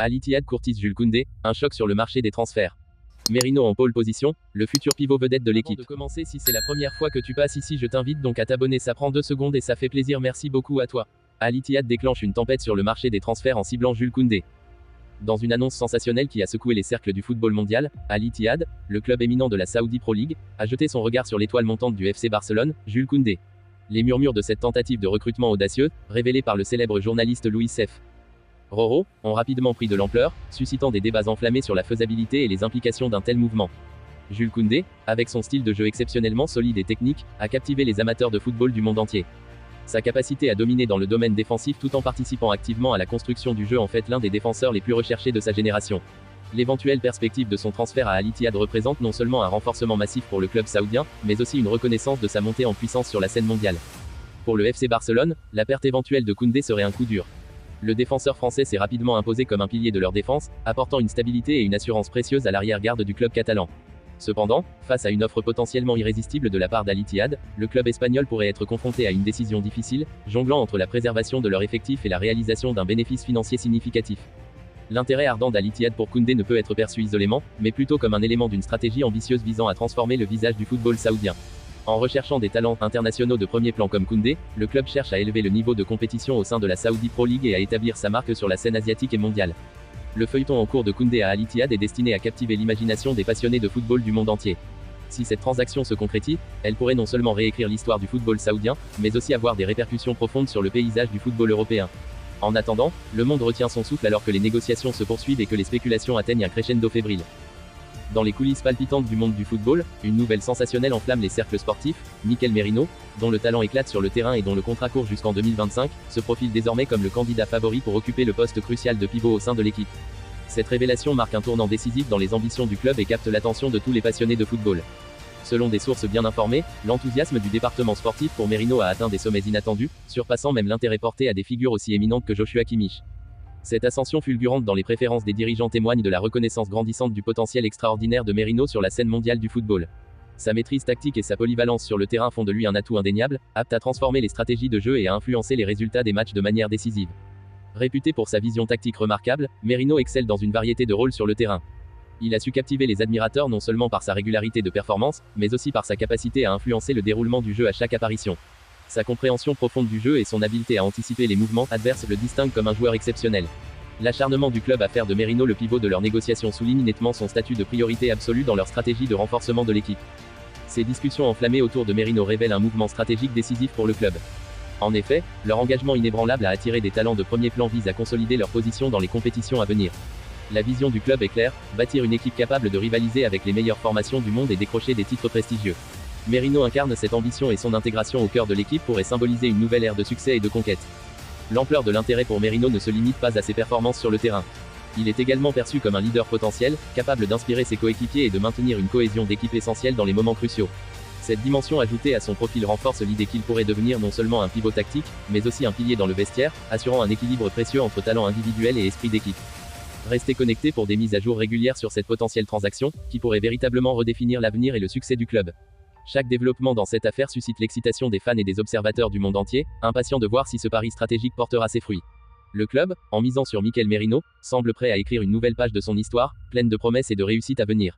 Al Ittihad courtise Jules Koundé, un choc sur le marché des transferts. Merino en pole position, le futur pivot vedette de l'équipe. Avant de commencer, si c'est la première fois que tu passes ici, je t'invite donc à t'abonner, ça prend 2 secondes et ça fait plaisir, merci beaucoup à toi. Al Ittihad déclenche une tempête sur le marché des transferts en ciblant Jules Koundé. Dans une annonce sensationnelle qui a secoué les cercles du football mondial, Al Ittihad, le club éminent de la Saudi Pro League, a jeté son regard sur l'étoile montante du FC Barcelone, Jules Koundé. Les murmures de cette tentative de recrutement audacieux, révélée par le célèbre journaliste Louis Seff Roro, ont rapidement pris de l'ampleur, suscitant des débats enflammés sur la faisabilité et les implications d'un tel mouvement. Jules Koundé, avec son style de jeu exceptionnellement solide et technique, a captivé les amateurs de football du monde entier. Sa capacité à dominer dans le domaine défensif tout en participant activement à la construction du jeu en fait l'un des défenseurs les plus recherchés de sa génération. L'éventuelle perspective de son transfert à Al Ittihad représente non seulement un renforcement massif pour le club saoudien, mais aussi une reconnaissance de sa montée en puissance sur la scène mondiale. Pour le FC Barcelone, la perte éventuelle de Koundé serait un coup dur. Le défenseur français s'est rapidement imposé comme un pilier de leur défense, apportant une stabilité et une assurance précieuse à l'arrière-garde du club catalan. Cependant, face à une offre potentiellement irrésistible de la part d'Al Ittihad, le club espagnol pourrait être confronté à une décision difficile, jonglant entre la préservation de leur effectif et la réalisation d'un bénéfice financier significatif. L'intérêt ardent d'Al Ittihad pour Koundé ne peut être perçu isolément, mais plutôt comme un élément d'une stratégie ambitieuse visant à transformer le visage du football saoudien. En recherchant des talents internationaux de premier plan comme Koundé, le club cherche à élever le niveau de compétition au sein de la Saudi Pro League et à établir sa marque sur la scène asiatique et mondiale. Le feuilleton en cours de Koundé à Al Ittihad est destiné à captiver l'imagination des passionnés de football du monde entier. Si cette transaction se concrétise, elle pourrait non seulement réécrire l'histoire du football saoudien, mais aussi avoir des répercussions profondes sur le paysage du football européen. En attendant, le monde retient son souffle alors que les négociations se poursuivent et que les spéculations atteignent un crescendo fébrile. Dans les coulisses palpitantes du monde du football, une nouvelle sensationnelle enflamme les cercles sportifs. Mikel Merino, dont le talent éclate sur le terrain et dont le contrat court jusqu'en 2025, se profile désormais comme le candidat favori pour occuper le poste crucial de pivot au sein de l'équipe. Cette révélation marque un tournant décisif dans les ambitions du club et capte l'attention de tous les passionnés de football. Selon des sources bien informées, l'enthousiasme du département sportif pour Merino a atteint des sommets inattendus, surpassant même l'intérêt porté à des figures aussi éminentes que Joshua Kimmich. Cette ascension fulgurante dans les préférences des dirigeants témoigne de la reconnaissance grandissante du potentiel extraordinaire de Merino sur la scène mondiale du football. Sa maîtrise tactique et sa polyvalence sur le terrain font de lui un atout indéniable, apte à transformer les stratégies de jeu et à influencer les résultats des matchs de manière décisive. Réputé pour sa vision tactique remarquable, Merino excelle dans une variété de rôles sur le terrain. Il a su captiver les admirateurs non seulement par sa régularité de performance, mais aussi par sa capacité à influencer le déroulement du jeu à chaque apparition. Sa compréhension profonde du jeu et son habileté à anticiper les mouvements adverses le distinguent comme un joueur exceptionnel. L'acharnement du club à faire de Merino le pivot de leurs négociations souligne nettement son statut de priorité absolue dans leur stratégie de renforcement de l'équipe. Ces discussions enflammées autour de Merino révèlent un mouvement stratégique décisif pour le club. En effet, leur engagement inébranlable à attirer des talents de premier plan vise à consolider leur position dans les compétitions à venir. La vision du club est claire, bâtir une équipe capable de rivaliser avec les meilleures formations du monde et décrocher des titres prestigieux. Merino incarne cette ambition et son intégration au cœur de l'équipe pourrait symboliser une nouvelle ère de succès et de conquête. L'ampleur de l'intérêt pour Merino ne se limite pas à ses performances sur le terrain. Il est également perçu comme un leader potentiel, capable d'inspirer ses coéquipiers et de maintenir une cohésion d'équipe essentielle dans les moments cruciaux. Cette dimension ajoutée à son profil renforce l'idée qu'il pourrait devenir non seulement un pivot tactique, mais aussi un pilier dans le vestiaire, assurant un équilibre précieux entre talent individuel et esprit d'équipe. Restez connectés pour des mises à jour régulières sur cette potentielle transaction, qui pourrait véritablement redéfinir l'avenir et le succès du club. Chaque développement dans cette affaire suscite l'excitation des fans et des observateurs du monde entier, impatients de voir si ce pari stratégique portera ses fruits. Le club, en misant sur Mikel Merino, semble prêt à écrire une nouvelle page de son histoire, pleine de promesses et de réussites à venir.